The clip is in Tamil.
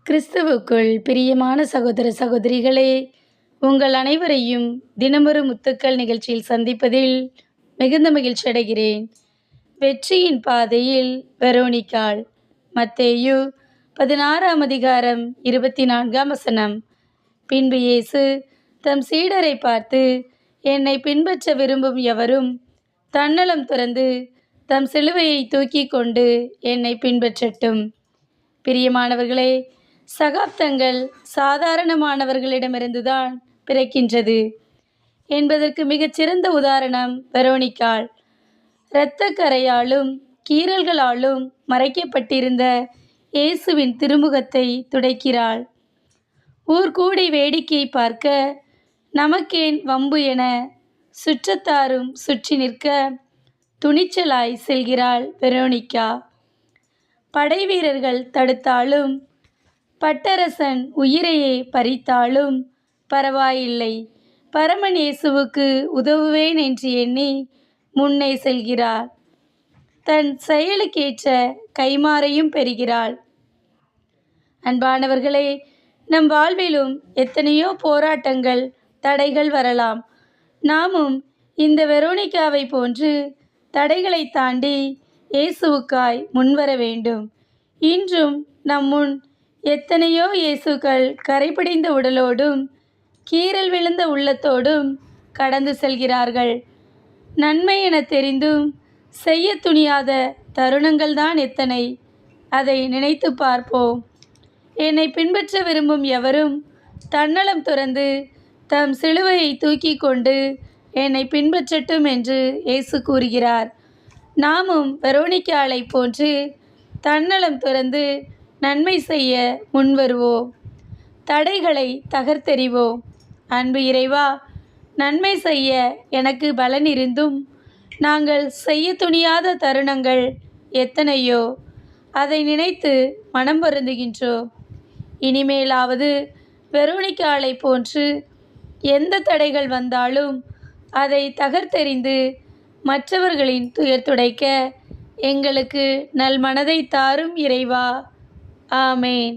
கிறிஸ்துவுக்குள் பிரியமான சகோதர சகோதரிகளே, உங்கள் அனைவரையும் தினமொரு முத்துக்கள் நிகழ்ச்சியில் சந்திப்பதில் மிகுந்த மகிழ்ச்சி அடைகிறேன். வெற்றியின் பாதையில் வெரோனிகாள். மத்தேயு 16ஆம் அதிகாரம் 24ஆம் வசனம். பின்பு இயேசு தம் சீடரை பார்த்து, என்னை பின்பற்ற விரும்பும் எவரும் தன்னலம் துறந்து தம் சிலுவையை தூக்கி கொண்டு என்னை பின்பற்றட்டும். பிரியமானவர்களே, சகாப்தங்கள் சாதாரணமானவர்களிடமிருந்துதான் பிறக்கின்றது என்பதற்கு மிகச்சிறந்த உதாரணம் வெரோனிகாள். இரத்தக்கரையாலும் கீறல்களாலும் மறைக்கப்பட்டிருந்த இயேசுவின் திருமுகத்தை துடைக்கிறாள். ஊர்கூடி வேடிக்கை பார்க்க நமக்கேன் வம்பு என சுற்றத்தாரும் சுற்றி நிற்க துணிச்சலாய் செல்கிறாள் வெரோனிகா. படைவீரர்கள் தடுத்தாலும் பட்டரசன் உயிரையே பறித்தாலும் பரவாயில்லை, பரமன் இயேசுவுக்கு உதவுவேன் என்று எண்ணி முன்னே செல்கிறாள். தன் செயலுக்கேற்ற கைமாறையும் பெறுகிறாள். அன்பானவர்களே, நம் வாழ்விலும் எத்தனையோ போராட்டங்கள், தடைகள் வரலாம். நாமும் இந்த வெரோனிகாவை போன்று தடைகளை தாண்டி இயேசுவுக்காய் முன்வர வேண்டும். இன்றும் நம் முன் எத்தனையோ இயேசுக்கள் கரைபிடிந்த உடலோடும் கீறல் விழுந்த உள்ளத்தோடும் கடந்து செல்கிறார்கள். நன்மை என தெரிந்தும் செய்ய துணியாத தருணங்கள்தான் எத்தனை. அதை நினைத்து பார்ப்போம். என்னை பின்பற்ற விரும்பும் எவரும் தன்னலம் துறந்து தம் சிலுவையை தூக்கி கொண்டு என்னை பின்பற்றட்டும் என்று இயேசு கூறுகிறார். நாமும் வெரோனிகாளை போன்று தன்னலம் துறந்து நன்மை செய்ய முன்வருவோம். தடைகளை தகர்த்தெறிவோம். அன்பு இறைவா, நன்மை செய்ய எனக்கு பலன் இருந்தும் நாங்கள் செய்ய துணியாத தருணங்கள் எத்தனையோ. அதை நினைத்து மனம் வருந்துகின்றோம். இனிமேலாவது வெரோனிகாளை போன்று எந்த தடைகள் வந்தாலும் அதை தகர்த்தெறிந்து மற்றவர்களின் துயர் துடைக்க எங்களுக்கு நல் மனதை தாரும் இறைவா. ஆமேன்.